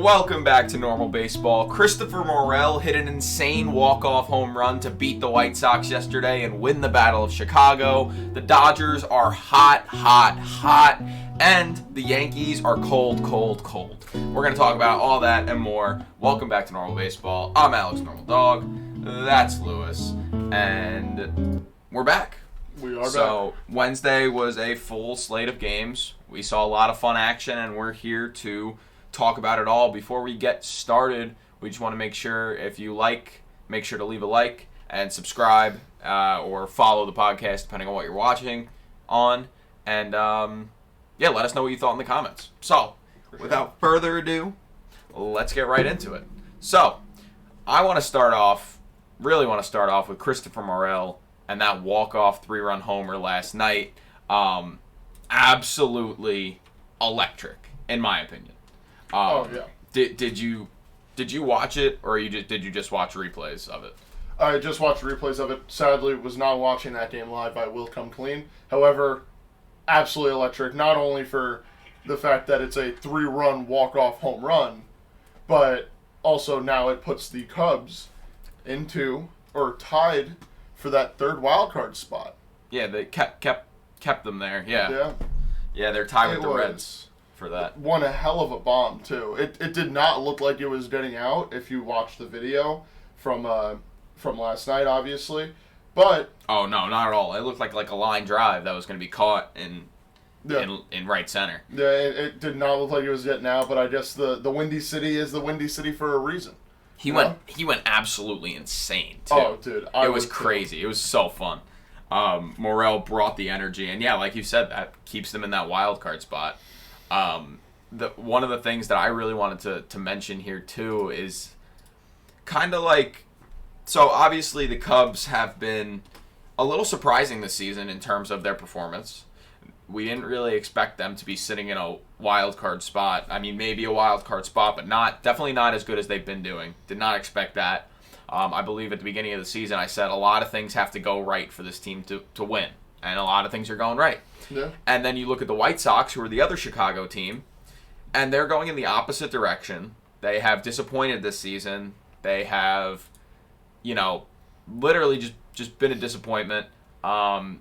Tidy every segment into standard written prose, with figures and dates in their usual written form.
Welcome back to Normal Baseball. Christopher Morel hit an insane walk-off home run to beat the White Sox yesterday and win the Battle of Chicago. The Dodgers are hot, and the Yankees are cold. We're going to talk about all that and more. Welcome back to Normal Baseball. I'm Alex Normal Dog. That's Lewis. And we're back. We are back. So Wednesday was a full slate of games. We saw a lot of fun action, and we're here to talk about it all. Before we get started, we just want to make sure if you make sure to leave a like and subscribe or follow the podcast depending on what you're watching on. And let us know what you thought in the comments. So, without further ado, let's get right into it. So, I want to start off with Christopher Morel and that walk-off 3-run homer last night. Absolutely electric, in my opinion. Yeah. Did you watch it, or did you just watch replays of it? I just watched replays of it. Sadly, was not watching that game live. I will come clean. However, absolutely electric. Not only for the fact that it's a 3-run walk-off home run, but also now it puts the Cubs tied for that third wild card spot. Yeah, they kept them there. Yeah, they're tied with the Reds for that. One a hell of a bomb too. It did not look like it was getting out if you watched the video from last night, obviously. But oh no, not at all. It looked like a line drive that was going to be caught in right center. Yeah, it did not look like it was getting out. But I guess the Windy City is the Windy City for a reason. He went absolutely insane too. Oh, dude, it was crazy. It was so fun. Morel brought the energy, and yeah, like you said, that keeps them in that wild card spot. One of the things that I really wanted to mention here too is kind of like, so obviously the Cubs have been a little surprising this season in terms of their performance. We didn't really expect them to be sitting in a wild card spot. I mean, maybe a wild card spot, but definitely not as good as they've been doing. Did not expect that. I believe at the beginning of the season I said a lot of things have to go right for this team to win, and a lot of things are going right. Yeah. And then you look at the White Sox, who are the other Chicago team, and they're going in the opposite direction. They have disappointed this season. They have, literally just been a disappointment.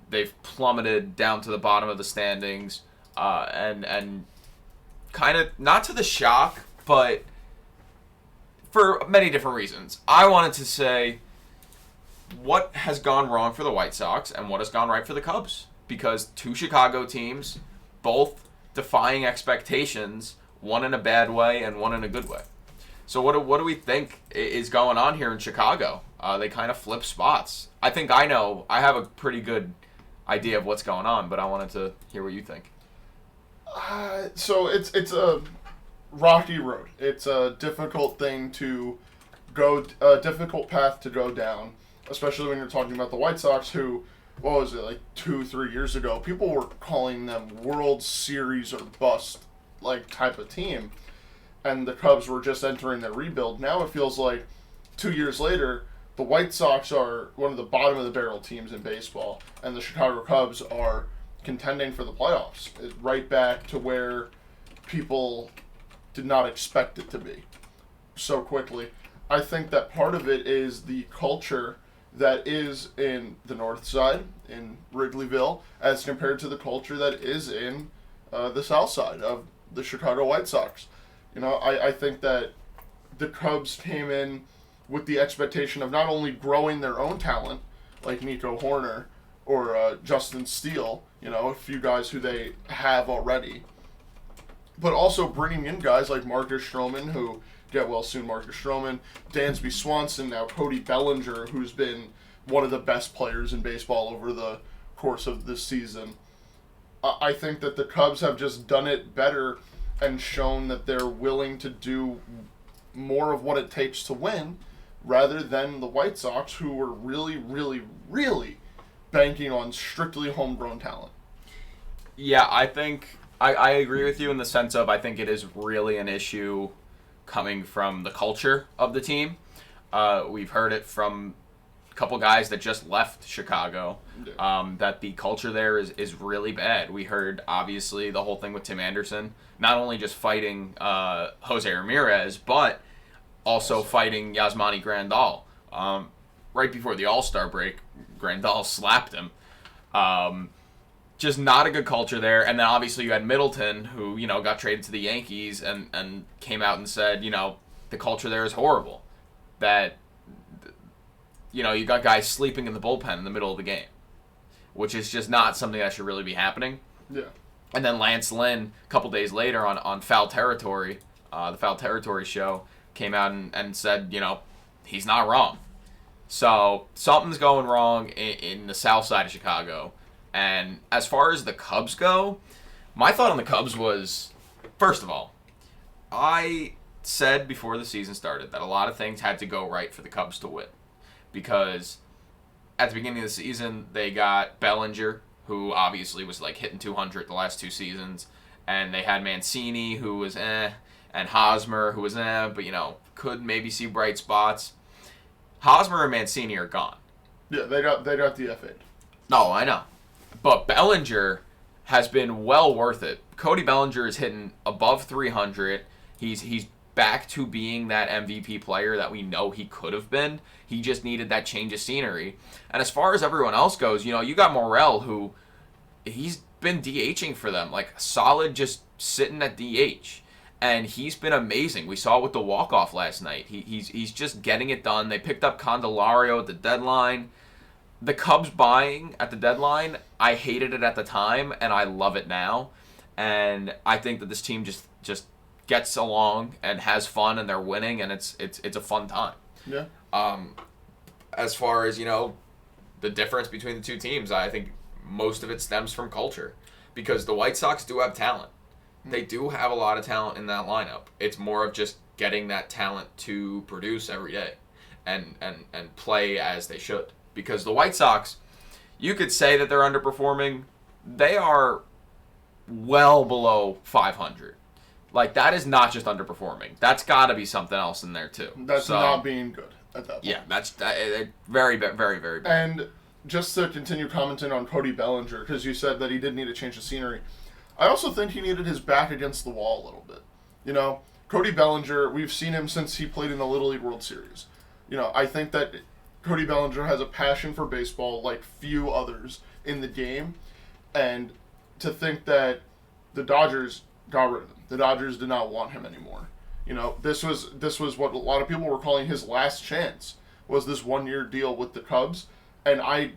They've plummeted down to the bottom of the standings, and kind of not to the shock, but for many different reasons. I wanted to say what has gone wrong for the White Sox and what has gone right for the Cubs. Because two Chicago teams, both defying expectations, one in a bad way and one in a good way. So what do we think is going on here in Chicago? They kind of flip spots. I think I have a pretty good idea of what's going on, but I wanted to hear what you think. So it's a rocky road. It's a difficult thing to go, a difficult path to go down, especially when you're talking about the White Sox, who, what was it, like 2-3 years ago, people were calling them World Series or bust type of team, and the Cubs were just entering their rebuild. Now it feels like 2 years later, the White Sox are one of the bottom of the barrel teams in baseball, and the Chicago Cubs are contending for the playoffs. It's right back to where people did not expect it to be so quickly. I think that part of it is the culture that is in the north side, in Wrigleyville, as compared to the culture that is in the south side of the Chicago White Sox. I think that the Cubs came in with the expectation of not only growing their own talent, like Nico Horner or Justin Steele, a few guys who they have already, but also bringing in guys like Marcus Stroman, who get well soon, Marcus Stroman, Dansby Swanson, now Cody Bellinger, who's been one of the best players in baseball over the course of this season. I think that the Cubs have just done it better and shown that they're willing to do more of what it takes to win, rather than the White Sox, who were really, really, really banking on strictly homegrown talent. Yeah, I think I agree with you in the sense of I think it is really an issue coming from the culture of the team. We've heard it from couple guys that just left Chicago. Yeah. That the culture there is really bad. We heard, obviously, the whole thing with Tim Anderson, not only just fighting Jose Ramirez, but also fighting Yasmani Grandal. Right before the All-Star break, Grandal slapped him. Just not a good culture there. And then obviously you had Middleton, who, got traded to the Yankees and came out and said, the culture there is horrible. That, you got guys sleeping in the bullpen in the middle of the game, which is just not something that should really be happening. Yeah. And then Lance Lynn, a couple days later on Foul Territory, the Foul Territory show, came out and said, he's not wrong. So something's going wrong in the south side of Chicago. And as far as the Cubs go, my thought on the Cubs was, first of all, I said before the season started that a lot of things had to go right for the Cubs to win. Because at the beginning of the season, they got Bellinger, who obviously was like hitting 200 the last 2 seasons. And they had Mancini, who was and Hosmer, who was but, could maybe see bright spots. Hosmer and Mancini are gone. Yeah, they got DFA'd. No, I know. But Bellinger has been well worth it. Cody Bellinger is hitting above 300. He's back to being that MVP player that we know he could have been. He just needed that change of scenery. And as far as everyone else goes, you got Morel, who he's been DHing for them, like solid, just sitting at DH. And he's been amazing. We saw it with the walk-off last night. He's just getting it done. They picked up Candelario at the deadline. The Cubs buying at the deadline, I hated it at the time, and I love it now. And I think that this team just gets along and has fun, and they're winning, and it's a fun time. Yeah. As far as, the difference between the two teams, I think most of it stems from culture. Because the White Sox do have talent. They do have a lot of talent in that lineup. It's more of just getting that talent to produce every day and play as they should. Because the White Sox, you could say that they're underperforming. They are well below 500. Like, that is not just underperforming. That's got to be something else in there, too. That's not being good at that point. Yeah, that's very, very, very bad. And just to continue commenting on Cody Bellinger, because you said that he did need a change of scenery, I also think he needed his back against the wall a little bit. Cody Bellinger, we've seen him since he played in the Little League World Series. I think that Cody Bellinger has a passion for baseball like few others in the game. And to think that the Dodgers got rid of him. The Dodgers did not want him anymore. This was what a lot of people were calling his last chance, was this 1-year deal with the Cubs. And I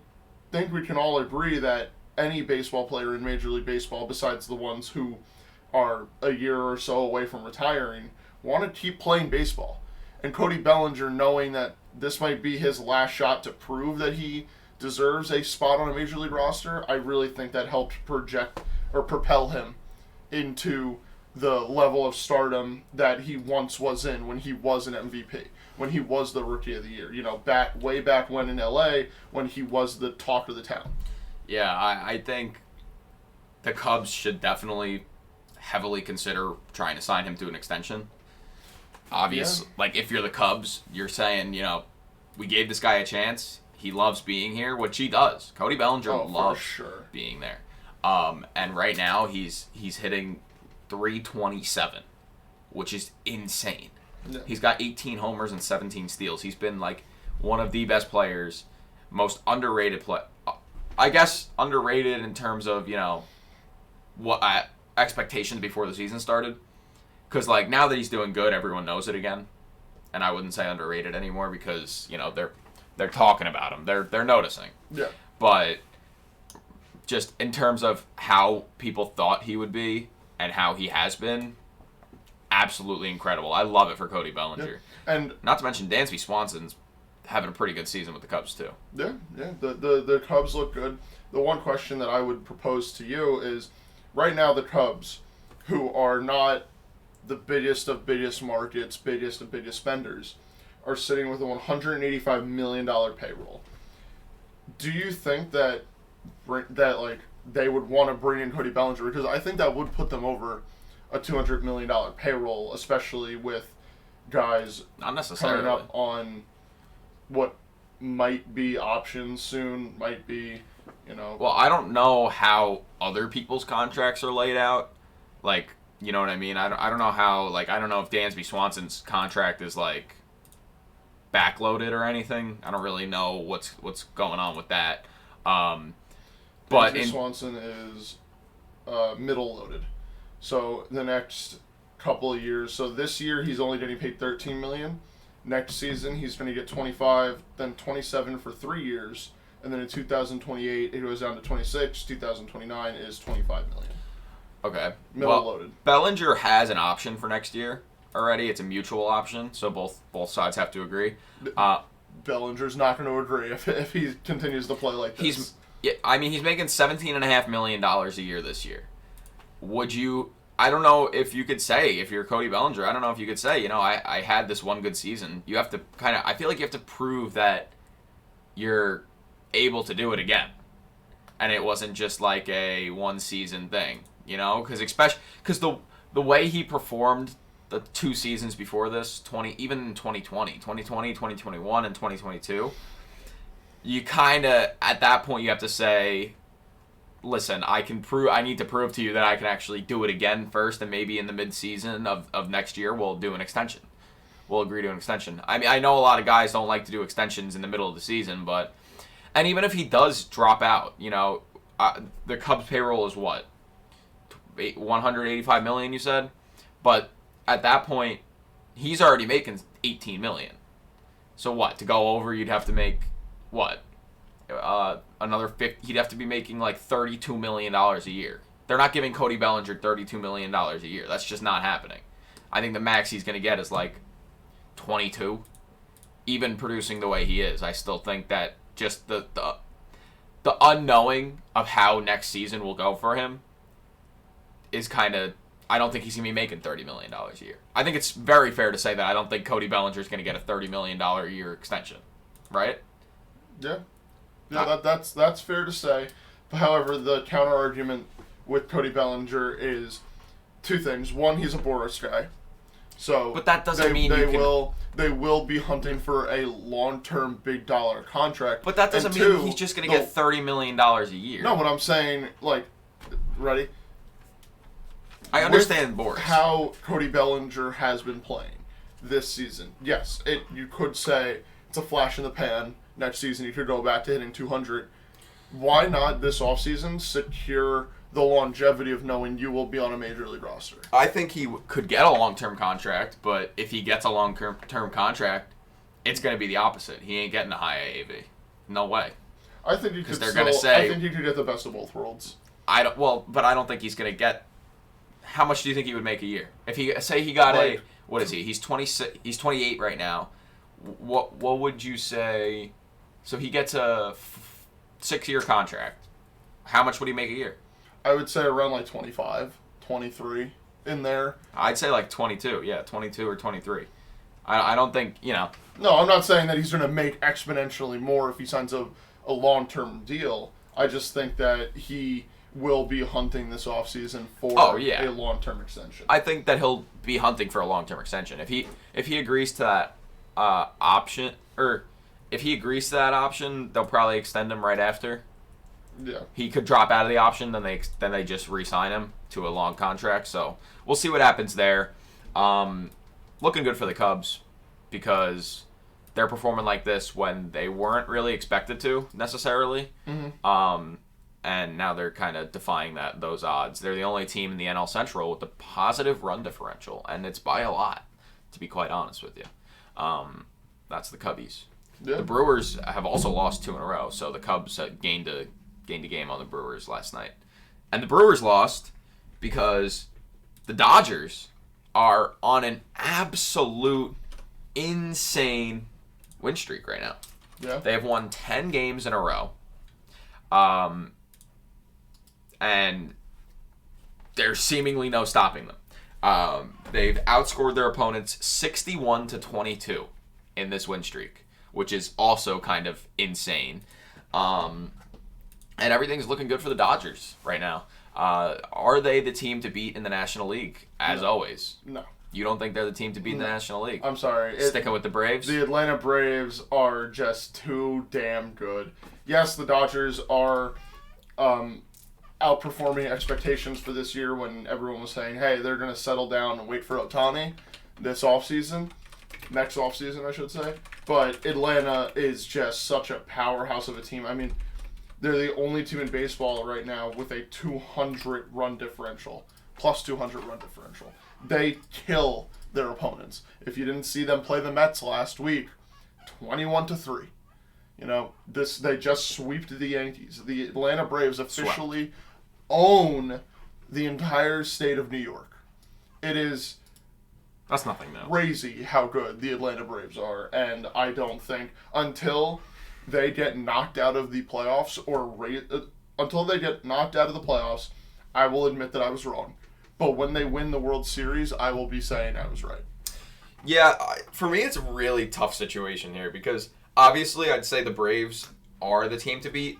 think we can all agree that any baseball player in Major League Baseball, besides the ones who are a year or so away from retiring, want to keep playing baseball. And Cody Bellinger, knowing that this might be his last shot to prove that he deserves a spot on a Major League roster, I really think that helped propel him into the level of stardom that he once was in when he was an MVP, when he was the Rookie of the Year. Way back when in LA, when he was the talk of the town. Yeah, I think the Cubs should definitely heavily consider trying to sign him to an extension. Obviously, like, if you're the Cubs, you're saying, we gave this guy a chance. He loves being here, which he does. Cody Bellinger loves being there. And right now, he's hitting .327, which is insane. Yeah. He's got 18 homers and 17 steals. He's been, like, one of the best players, most underrated I guess underrated in terms of, what expectations before the season started. Because, like, now that he's doing good, everyone knows it again. And I wouldn't say underrated anymore because, they're talking about him. They're noticing. Yeah. But just in terms of how people thought he would be and how he has been, absolutely incredible. I love it for Cody Bellinger. Yeah. And not to mention Dansby Swanson's having a pretty good season with the Cubs too. Yeah. The Cubs look good. The one question that I would propose to you is, right now the Cubs, who are not the biggest of biggest markets, biggest of biggest spenders, are sitting with a $185 million payroll. Do you think that they would want to bring in Cody Bellinger? Because I think that would put them over a $200 million payroll, especially with guys not necessarily coming up on what might be options soon, might be, Well, I don't know how other people's contracts are laid out. Like, you know what I mean? I don't know how, like, I don't know if Dansby Swanson's contract is, like, backloaded or anything. I don't really know what's going on with that. But Swanson is middle loaded. So the next couple of years. So this year he's only getting paid $13 million. Next season he's going to get 25, then 27 for 3 years, and then in 2028 it goes down to 26. 2029 is 25 million. Okay. Middle loaded. Bellinger has an option for next year already. It's a mutual option, so both sides have to agree. Bellinger's not going to agree if he continues to play like this. He's making $17.5 million a year this year. Would you? I don't know if you could say, if you're Cody Bellinger, I don't know if you could say, I had this one good season. You have to I feel like you have to prove that you're able to do it again, and it wasn't just like a one season thing, because the way he performed the 2 seasons before this, even in 2020, 2021, and 2022, you kind of, at that point, you have to say, listen, I need to prove to you that I can actually do it again first, and maybe in the mid-season of next year, we'll do an extension. We'll agree to an extension. I mean, I know a lot of guys don't like to do extensions in the middle of the season, and even if he does drop out, the Cubs payroll is what? $185 million, you said? But at that point, he's already making $18 million. So what? To go over, you'd have to make what? Another 50. He'd have to be making like $32 million a year. They're not giving Cody Bellinger $32 million a year. That's just not happening. I think the max he's going to get is like 22. Even producing the way he is, I still think that just the unknowing of how next season will go for him is kind of. I don't think he's going to be making $30 million a year. I think it's very fair to say that I don't think Cody Bellinger is going to get a $30 million a year extension, right? Yeah. Yeah, that's fair to say. However, the counter argument with Cody Bellinger is 2 things. One, he's a Boris guy, so but that doesn't mean they will be hunting for a long-term big dollar contract. But that doesn't mean he's just going to get $30 million a year. No, what I'm saying, ready? I understand Boris. How Cody Bellinger has been playing this season. Yes, you could say it's a flash in the pan. Next season, you could go back to hitting 200. Why not this offseason secure the longevity of knowing you will be on a major league roster? I think he could get a long-term contract, but if he gets a long-term contract, it's going to be the opposite. He ain't getting a high AAV. No way. I think he could. I think he could get the best of both worlds. But I don't think he's going to get. How much do you think he would make a year? If he got what is he? He's 26. He's 28 right now. What would you say? So he gets a 6-year contract. How much would he make a year? I would say around like 25, 23 in there. I'd say like 22. Yeah, 22 or 23. I don't think, No, I'm not saying that he's going to make exponentially more if he signs a long-term deal. I just think that he will be hunting this offseason for a long-term extension. I think that he'll be hunting for a long-term extension. If he agrees to that option, or if he agrees to that option, they'll probably extend him right after. Yeah. He could drop out of the option, then they just re-sign him to a long contract. So we'll see what happens there. Looking good for the Cubs because they're performing like this when they weren't really expected to necessarily. Mm-hmm. And now they're kind of defying those odds. They're the only team in the NL Central with a positive run differential, and it's by a lot, to be quite honest with you. That's the Cubbies. Yeah. The Brewers have also lost 2 in a row, so the Cubs gained a game on the Brewers last night. And the Brewers lost because the Dodgers are on an absolute insane win streak right now. Yeah. They have won 10 games in a row. And there's seemingly no stopping them. They've outscored their opponents 61-22 in this win streak, which is also kind of insane. And everything's looking good for the Dodgers right now. Are they the team to beat in the National League, as always? No. You don't think they're the team to beat in the No. National League? I'm sorry. Sticking with the Braves? The Atlanta Braves are just too damn good. Yes, the Dodgers are outperforming expectations for this year when everyone was saying, hey, they're going to settle down and wait for Ohtani this offseason. Next offseason, I should say. But Atlanta is just such a powerhouse of a team. I mean, they're the only team in baseball right now with a 200-run differential, plus 200-run differential. They kill their opponents. If you didn't see them play the Mets last week, 21-3. You know, they just swept the Yankees. The Atlanta Braves officially own the entire state of New York. It is That's nothing, though. crazy how good the Atlanta Braves are, and I don't think until they get knocked out of the playoffs until they get knocked out of the playoffs, I will admit that I was wrong. But when they win the World Series, I will be saying I was right. Yeah, for me, it's a really tough situation here because obviously I'd say the Braves are the team to beat,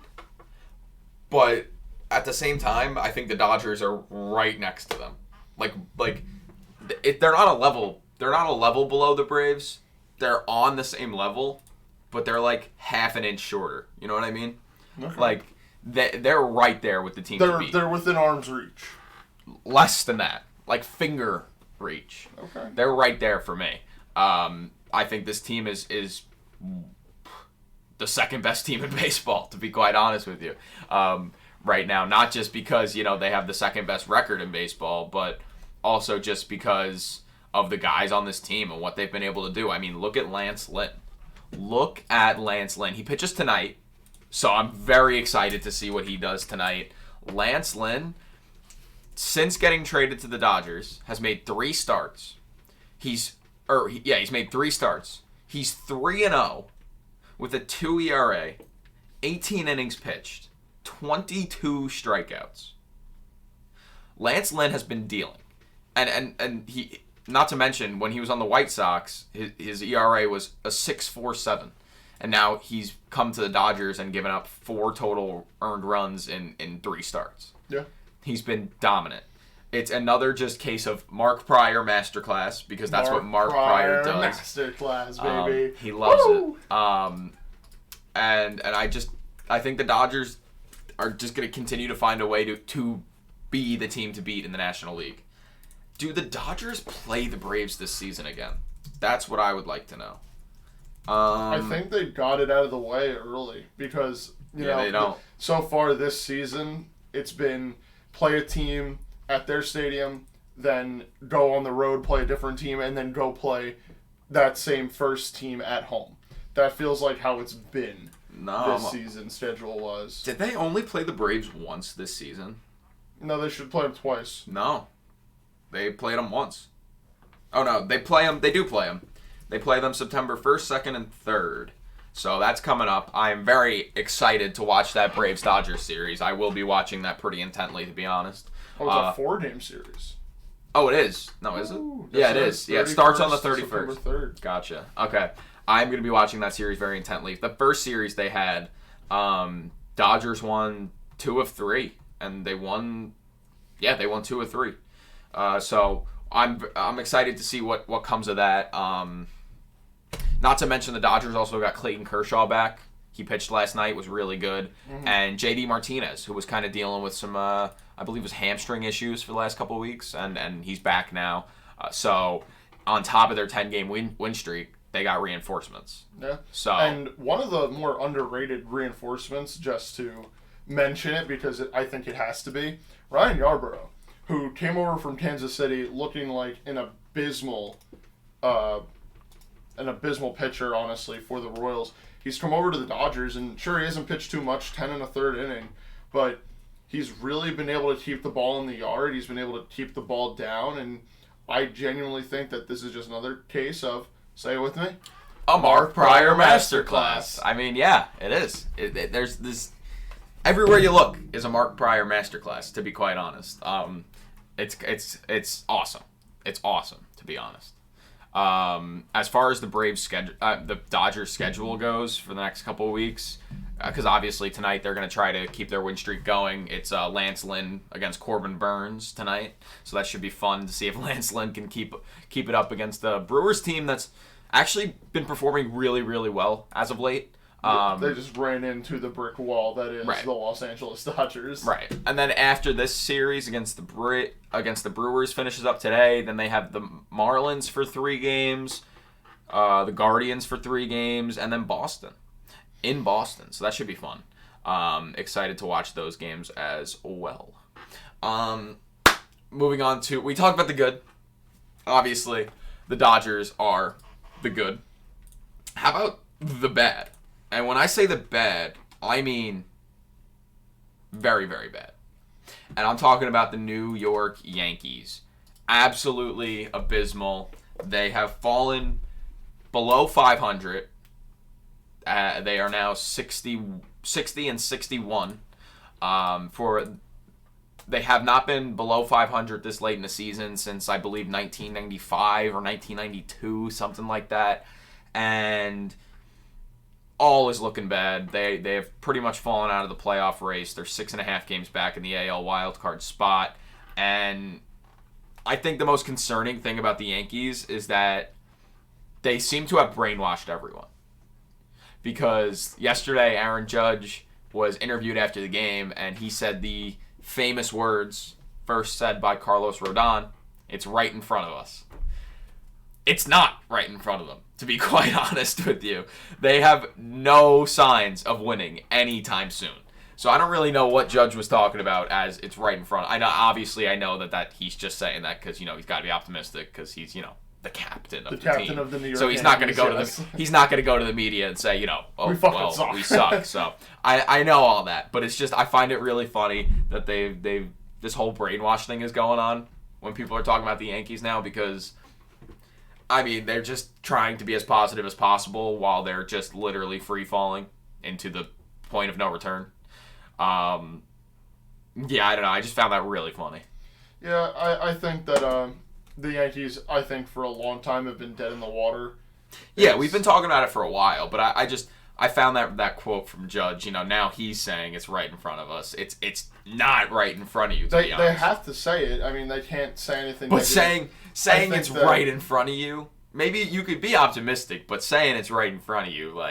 but at the same time, I think the Dodgers are right next to them. They're not a level below the Braves. They're on the same level, but they're like half an inch shorter. You know what I mean? Okay. Like they're right there with the team to beat. They're within arm's reach. Less than that, like finger reach. Okay. They're right there for me. I think this team is the second best team in baseball, to be quite honest with you, right now. Not just because they have the second best record in baseball, but also just because of the guys on this team and what they've been able to do. I mean, look at Lance Lynn. He pitches tonight, so I'm very excited to see what he does tonight. Lance Lynn, since getting traded to the Dodgers, has made 3 starts. He's made 3 starts. He's 3-0 with a 2 ERA, 18 innings pitched, 22 strikeouts. Lance Lynn has been dealing. And he, not to mention, when he was on the White Sox, his ERA was a 6.47. And now he's come to the Dodgers and given up 4 total earned runs in 3 starts. Yeah. He's been dominant. It's another just case of Mark Pryor masterclass, because that's what Mark Pryor does. Masterclass, baby. He loves Woo! it. And I think the Dodgers are just going to continue to find a way to be the team to beat in the National League. Do the Dodgers play the Braves this season again? That's what I would like to know. I think they got it out of the way early because they don't. So far this season, it's been play a team at their stadium, then go on the road, play a different team, and then go play that same first team at home. That feels like how it's been this season, schedule-wise. Did they only play the Braves once this season? No, they should play them twice. No. They played them once. Oh, no, they play them. They do play them. They play them September 1st, 2nd, and 3rd. So that's coming up. I am very excited to watch that Braves-Dodgers series. I will be watching that pretty intently, to be honest. Oh, it's a 4-game series. Oh, it is? No, is it? Ooh, Yeah, it is. Yeah, it starts on the 31st 31st. to 3rd. Gotcha. Okay. I'm going to be watching that series very intently. The first series they had, Dodgers won 2 of 3, and they won 2 of 3. So I'm excited to see what comes of that. Not to mention the Dodgers also got Clayton Kershaw back. He pitched last night, was really good. Mm-hmm. And JD Martinez, who was kind of dealing with some, I believe it was hamstring issues for the last couple of weeks, and he's back now. So on top of their 10-game win streak, they got reinforcements. Yeah. So and one of the more underrated reinforcements, just to mention it because I think it has to be, Ryan Yarbrough, who came over from Kansas City looking like an abysmal pitcher, honestly, for the Royals. He's come over to the Dodgers, and sure, he hasn't pitched too much, 10 and a third inning, but he's really been able to keep the ball in the yard. He's been able to keep the ball down, and I genuinely think that this is just another case of, say it with me, a Mark Pryor masterclass. I mean, yeah, it is. There's this everywhere you look is a Mark Pryor masterclass. To be quite honest, it's awesome. It's awesome, to be honest. As far as the Braves schedule, the Dodgers schedule goes for the next couple of weeks, because obviously tonight they're going to try to keep their win streak going. It's Lance Lynn against Corbin Burns tonight, so that should be fun to see if Lance Lynn can keep it up against the Brewers team that's actually been performing really, really well as of late. They just ran into the brick wall that is right. the Los Angeles Dodgers. Right. And then after this series against the Brewers finishes up today, then they have the Marlins for 3 games, the Guardians for 3 games, and then Boston. In Boston. So that should be fun. Excited to watch those games as well. Moving on to... We talked about the good. Obviously, the Dodgers are the good. How about the bad? And when I say the bad, I mean very, very bad. And I'm talking about the New York Yankees. Absolutely abysmal. They have fallen below 500. They are now 60 and 61. They have not been below 500 this late in the season since, I believe, 1995 or 1992, something like that. And all is looking bad. They have pretty much fallen out of the playoff race. They're 6.5 games back in the AL wildcard spot. And I think the most concerning thing about the Yankees is that they seem to have brainwashed everyone. Because yesterday, Aaron Judge was interviewed after the game, and he said the famous words first said by Carlos Rodon, "It's right in front of us." It's not right in front of them, to be quite honest with you. They have no signs of winning anytime soon. So I don't really know what Judge was talking about as it's right in front. I know that he's just saying that because, he's got to be optimistic because he's, the captain of the captain team. Of the New York so he's not going to go Yankees, he's not going to go to the media and say, we suck. So I know all that, but it's just I find it really funny that they've this whole brainwash thing is going on when people are talking about the Yankees now because they're just trying to be as positive as possible while they're just literally free falling into the point of no return. I don't know. I just found that really funny. Yeah, I think that the Yankees, for a long time have been dead in the water. Yeah, we've been talking about it for a while, but I found that quote from Judge. Now he's saying it's right in front of us. It's not right in front of you. They have to say it. They can't say anything. But negative. saying it's right in front of you, maybe you could be optimistic, but saying it's right in front of you,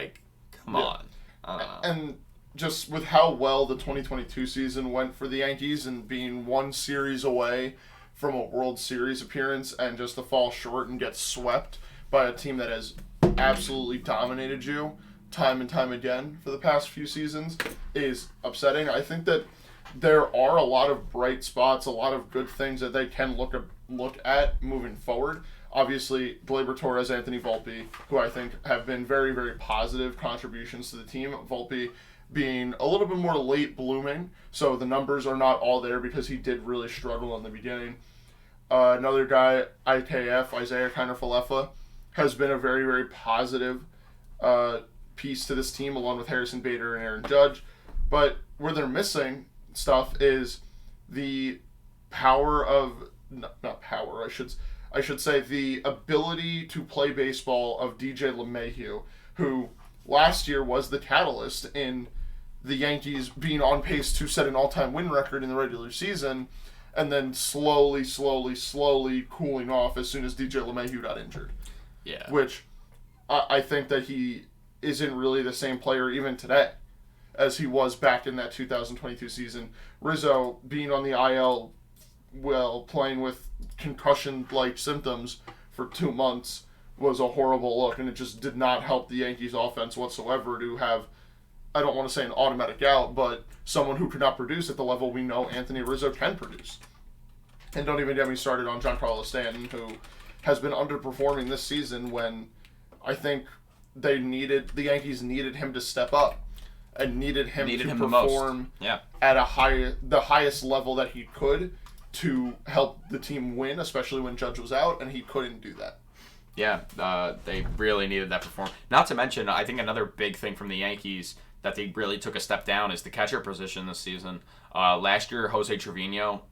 come on. I don't know. And just with how well the 2022 season went for the Yankees and being one series away from a World Series appearance and just to fall short and get swept by a team that has absolutely dominated you time and time again for the past few seasons is upsetting. I think that there are a lot of bright spots, a lot of good things that they can look at moving forward. Obviously, Gleyber Torres, Anthony Volpe, who I think have been very, very positive contributions to the team. Volpe being a little bit more late blooming, so the numbers are not all there because he did really struggle in the beginning. Another guy, Isaiah Kiner-Falefa, has been a very, very positive piece to this team, along with Harrison Bader and Aaron Judge. But where they're missing stuff is the power of not power. I should say the ability to play baseball of DJ LeMahieu, who last year was the catalyst in the Yankees being on pace to set an all-time win record in the regular season, and then slowly cooling off as soon as DJ LeMahieu got injured. Yeah. Which I think that he isn't really the same player even today as he was back in that 2022 season. Rizzo being on the IL, playing with concussion-like symptoms for 2 months was a horrible look, and it just did not help the Yankees offense whatsoever to have, I don't want to say an automatic out, but someone who could not produce at the level we know Anthony Rizzo can produce. And don't even get me started on Giancarlo Stanton, who has been underperforming this season when I think the Yankees needed him to step up and needed him to perform at the highest level that he could to help the team win, especially when Judge was out, and he couldn't do that. Yeah, they really needed that performance. Not to mention, I think another big thing from the Yankees that they really took a step down is the catcher position this season. Last year, Jose Trevino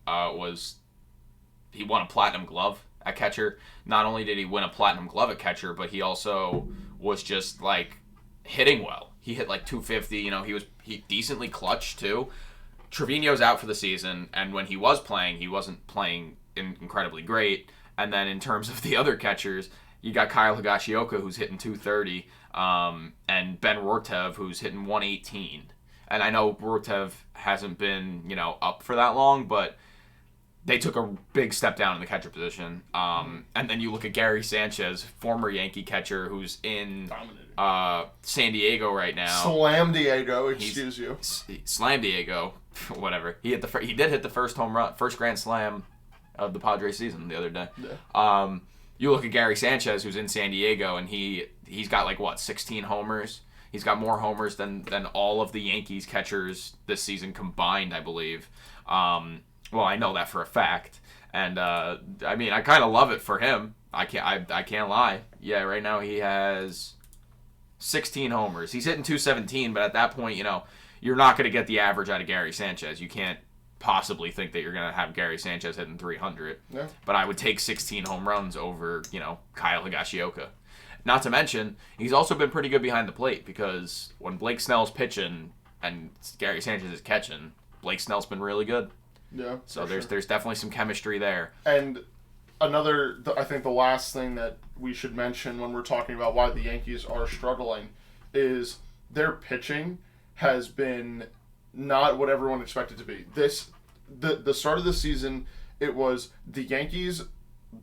he won a Platinum Glove at catcher. Not only did he win a Platinum Glove at catcher, but he also was just hitting well. He hit like 250. He decently clutch too. Trevino's out for the season, and when he was playing, he wasn't playing incredibly great. And then in terms of the other catchers, you got Kyle Higashioka, who's hitting 230, and Ben Rortev, who's hitting 118. And I know Rortev hasn't been, up for that long, but they took a big step down in the catcher position. And then you look at Gary Sanchez, former Yankee catcher, who's in San Diego right now. Slam Diego, excuse you. Slam Diego, whatever. He did hit the first home run, first grand slam of the Padres season the other day. Yeah. You look at Gary Sanchez, who's in San Diego, and he's got 16 homers. He's got more homers than all of the Yankees catchers this season combined, I believe. Well, I know that for a fact, and I kind of love it for him. I can't lie. Yeah, right now he has 16 homers. He's hitting 217, but at that point, you're not going to get the average out of Gary Sanchez. You can't possibly think that you're going to have Gary Sanchez hitting 300. Yeah. But I would take 16 home runs over, Kyle Higashioka. Not to mention, he's also been pretty good behind the plate because when Blake Snell's pitching and Gary Sanchez is catching, Blake Snell's been really good. Yeah. So there's definitely some chemistry there. And I think the last thing that we should mention when we're talking about why the Yankees are struggling is their pitching has been not what everyone expected to be. The start of the season, it was the Yankees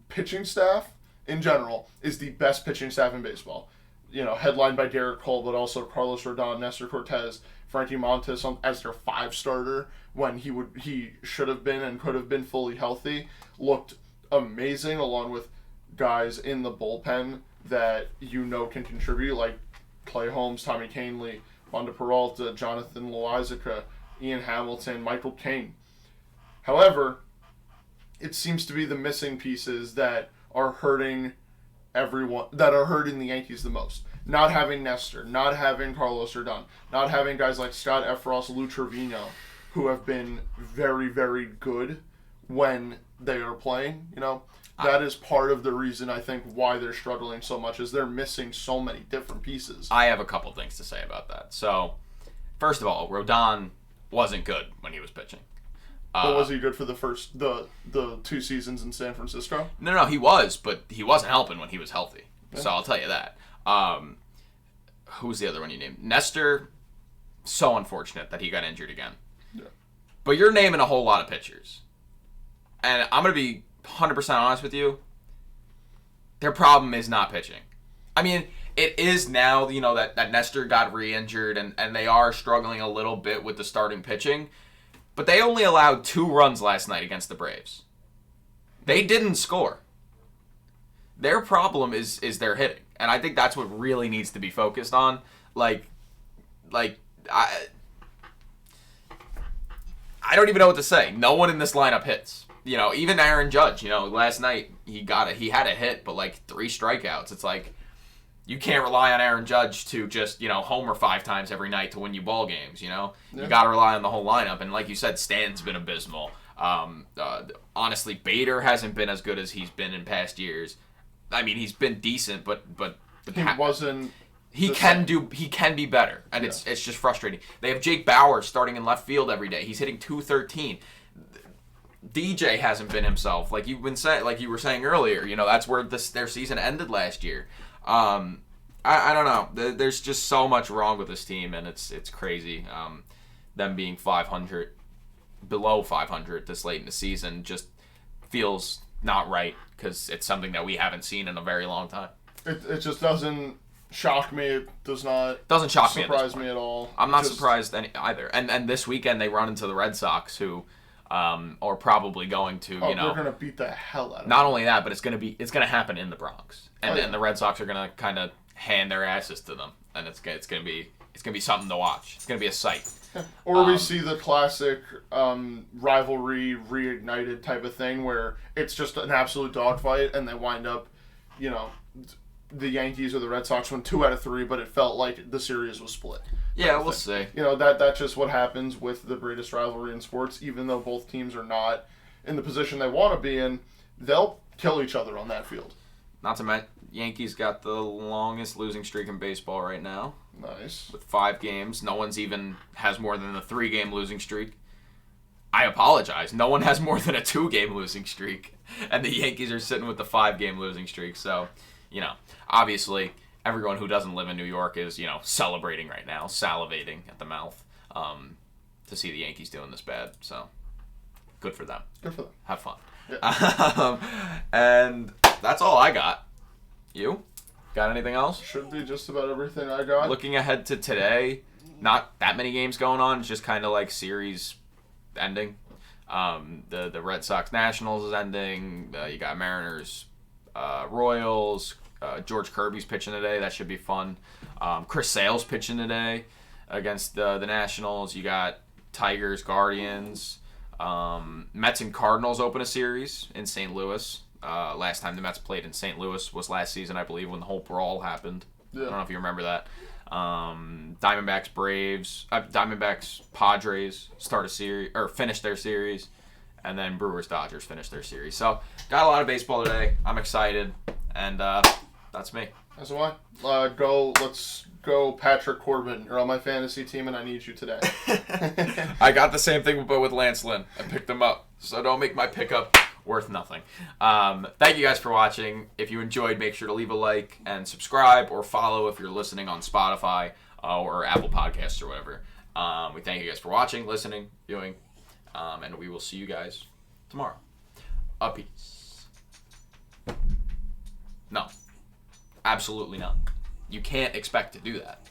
pitching staff in general is the best pitching staff in baseball. Headlined by Derek Cole, but also Carlos Rodon, Nestor Cortez, Frankie Montas as their 5 starter when he should have been and could have been fully healthy, looked amazing, along with guys in the bullpen that can contribute, like Clay Holmes, Tommy Kahnle, Wanda Peralta, Jonathan Loizaga, Ian Hamilton, Michael Cain. However, it seems to be the missing pieces that are hurting everyone, that are hurting the Yankees the most. Not having Nestor, not having Carlos Rodon, not having guys like Scott Efros, Lou Trevino, who have been very, very good when they are playing. That is part of the reason I think why they're struggling so much is they're missing so many different pieces. I have a couple things to say about that. So, first of all, Rodon wasn't good when he was pitching. But was he good for the 2 seasons in San Francisco? No, he was, but he wasn't helping when he was healthy. Yeah. So I'll tell you that. Who's the other one you named? Nestor, so unfortunate that he got injured again. Yeah. But you're naming a whole lot of pitchers. And I'm going to be 100% honest with you. Their problem is not pitching. I mean, it is now, that Nestor got re-injured and they are struggling a little bit with the starting pitching. But they only allowed 2 runs last night against the Braves. They didn't score. Their problem is their hitting. And I think that's what really needs to be focused on. I don't even know what to say. No one in this lineup hits. Even Aaron Judge, last night he had a hit, but 3 strikeouts. It's like you can't rely on Aaron Judge to just, homer 5 times every night to win you ball games, Yeah. You got to rely on the whole lineup. And like you said, Stanton's been abysmal. Honestly, Bader hasn't been as good as he's been in past years. I mean, he's been decent, but he can be better, and it's just frustrating. They have Jake Bauer starting in left field every day. He's hitting 213. DJ hasn't been himself, like you were saying earlier. That's where their season ended last year. I don't know. There's just so much wrong with this team, and it's crazy. Them being 500, below 500 this late in the season just feels not right because it's something that we haven't seen in a very long time. It just doesn't shock me. It doesn't surprise me at all. I'm not surprised either. And this weekend they run into the Red Sox, who are probably going to they're going to beat the hell out of them. Not only that, but it's going to happen in the Bronx, and the Red Sox are going to kind of hand their asses to them, and it's going to be something to watch. It's going to be a sight. Or we see the classic rivalry reignited type of thing where it's just an absolute dogfight, and they wind up, the Yankees or the Red Sox won 2 out of 3, but it felt like the series was split. Yeah, we'll see. That's just what happens with the greatest rivalry in sports. Even though both teams are not in the position they want to be in, they'll kill each other on that field. Not to mention, Yankees got the longest losing streak in baseball right now. Nice. With 5 games. No one's even has more than a 3-game losing streak. I apologize. No one has more than a 2-game losing streak. And the Yankees are sitting with the 5-game losing streak. So, obviously, everyone who doesn't live in New York is, celebrating right now, salivating at the mouth to see the Yankees doing this bad. So, good for them. Good for them. Have fun. Yeah. And that's all I got. You? Got anything else? Should be just about everything I got. Looking ahead to today, not that many games going on. It's just kind of like series ending. The Red Sox Nationals is ending. You got Mariners, Royals. George Kirby's pitching today. That should be fun. Chris Sale's pitching today against the Nationals. You got Tigers, Guardians. Mets and Cardinals open a series in St. Louis. Last time the Mets played in St. Louis was last season, I believe, when the whole brawl happened. Yeah. I don't know if you remember that. Diamondbacks, Braves, Diamondbacks, Padres start a series or finish their series, and then Brewers, Dodgers finish their series. So got a lot of baseball today. I'm excited, and that's me. That's why. Let's go, Patrick Corbin. You're on my fantasy team, and I need you today. I got the same thing, but with Lance Lynn. I picked him up, so don't make my pickup worth nothing. Thank you guys for watching. If you enjoyed, make sure to leave a like and subscribe or follow if you're listening on Spotify or Apple Podcasts or whatever. We thank you guys for watching, listening, viewing, and we will see you guys tomorrow. A peace. No. Absolutely not. You can't expect to do that.